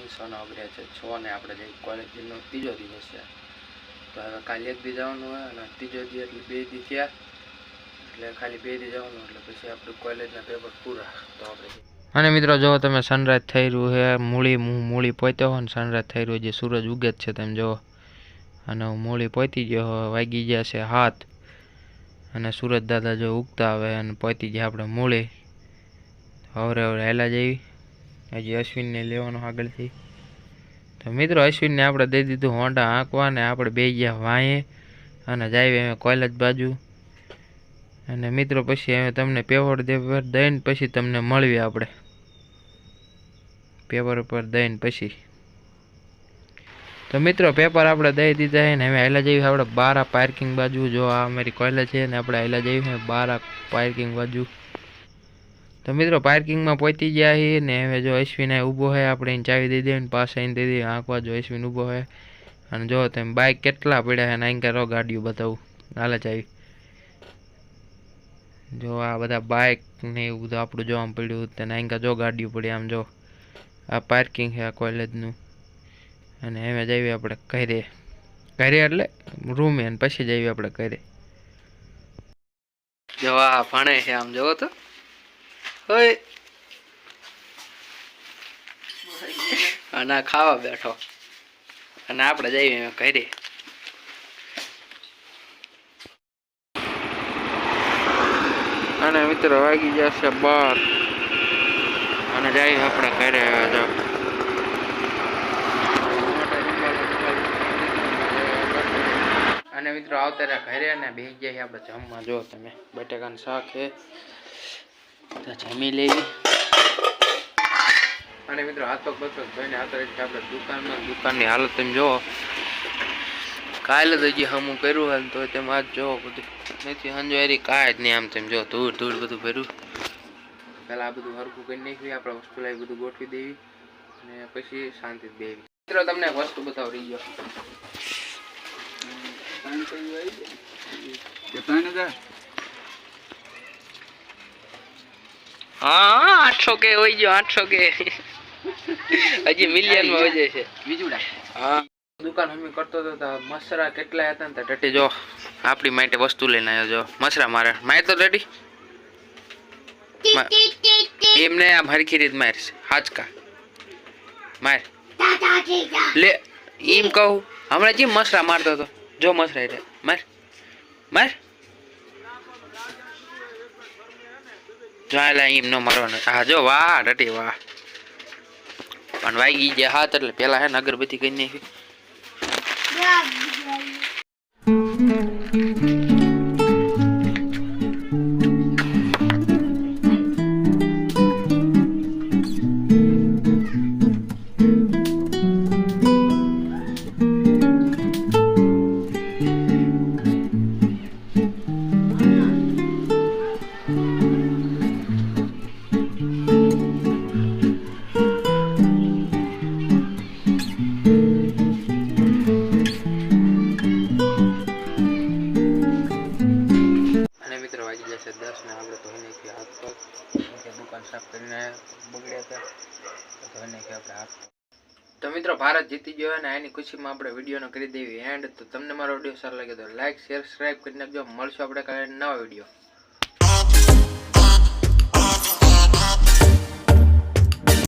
સોના ઓગળ્યા છે 6 ને આપણે જઈ કોલેજનો ત્રીજો દિવસ છે તો હવે કાલે એક દી જવાનું હોય અને ત્રીજો દી એટલે 2 દી થયા એટલે ખાલી 2 દી જવાનું એટલે પછી આપણે કોલેજના પેપર પૂરા તો આપણે અને મિત્રો જો તમે સનરાઈઝ થઈ રહ્યું છે મૂળી પહોંચ્યો હોય ને સનરાઈઝ થઈ રહ્યું જે સૂરજ ઉગે છે તમે જો અને મૂળી પહોંચી ગયો વાગી ગયા છે 7 અને સુરજ દાદા જો ઉગતા આવે અને પહોંચી ગયા આપણે મૂળી હવે હેલા જેવી હજી અશ્વિનને લેવાનો આગળથી તો મિત્રો અશ્વિનને આપણે દઈ દીધું હોન્ડા આંકવા ને આપણે બે ગયા વાંહે અને જાય અમે કોલેજ બાજુ અને મિત્રો પછી અમે તમને પેપર દઈને પછી તમને મળીએ આપણે પેપર ઉપર દઈને પછી તો મિત્રો પેપર આપણે દઈ દીધા છે ને હવે હેલા જેવી આપણે 12 પાર્કિંગ બાજુ જો આ અમારી કોલેજ છે ને આપણે હેલા જેવી છે 12 પાર્કિંગ બાજુ તો મિત્રો પાર્કિંગમાં પહોંચી ગયા છીએ ને હવે જો અશ્વિન ઊભો છે આપણે એને ચાવી દઈ દઈએ ને પાસે એને દઈ દઈએ આંકવા જો અશ્વિન ઊભો છે અને જો તમે બાઇક કેટલા પડ્યા છે ને અહીં કરો ગાડીઓ બતાવું હાલે ચાવી જો આ બધા બાઇક ને એવું બધું આપણું જો આમ પડ્યું તેને અહીં જો ગાડીઓ પડી આમ જો આ પાર્કિંગ છે આ કોલેજનું અને હવે જઈએ આપણે ઘરે એટલે રૂમે અને પછી જઈએ આપણે ઘરે જો આ ભણે છે આમ જોવો તો હોય અને ખાવા બેઠો અને આપણે જઈએ ઘરે અને મિત્રો વાગી જશે 12 અને જઈએ આપણે ઘરે જો અને મિત્રો આવતા રહ્યા ઘરે અને બેસી જાય આપણે જમવા જો તમે બટાકાનું શાક છે તો જમી લેવી અને મિત્રો હાથો બસો જોઈને આવતા રહી આપણે દુકાનની હાલત તમે જુઓ કાલે તો હજી હમું કર્યું હાલ તો તેમ આજ જોવો બધું નથી હંજવારી કાંઈ જ નહીં આમ તેમ જો ધૂળ બધું ભર્યું પહેલાં આ બધું હરખું કરી નાખવી આપણે વસ્તુ લાવી બધું ગોઠવી દેવી અને પછી શાંતિ બેવી મિત્રો તમને એક વસ્તુ બતાવ રહી ગયો હા 800 કે હોય ગયો 800 કે હજી મિલિયનમાં હોય જાય છે બીજુડા હા દુકાન હમી કરતો હતો મસરા કેટલા હતા ને ટટી જો આપણી માટે વસ્તુ લઈને આવ્યો જો મસરા મારે તો ટટી એમને આ હરખી રીત મારીશ હાચકા માર લે એમ કહું હમણાં જેમ મસરા મારતો હતો જો મસરા એટલે માર જો એમ ન મારવાનું હા જો વાહ ટટી વાહ પણ વાગી ગયા હાથ એટલે પેલા હે ને અગરબત્તી કરી નાખી તો મિત્રો ભારત જીતી ગયો અને એની ખુશીમાં આપણે વિડીયોનો કરી દેવી એન્ડ તો તમને મારો વિડીયો સારો લાગે તો લાઈક શેર સબસ્ક્રાઇબ કરી નાખજો મળશું આપણે કાલે નવા વિડીયો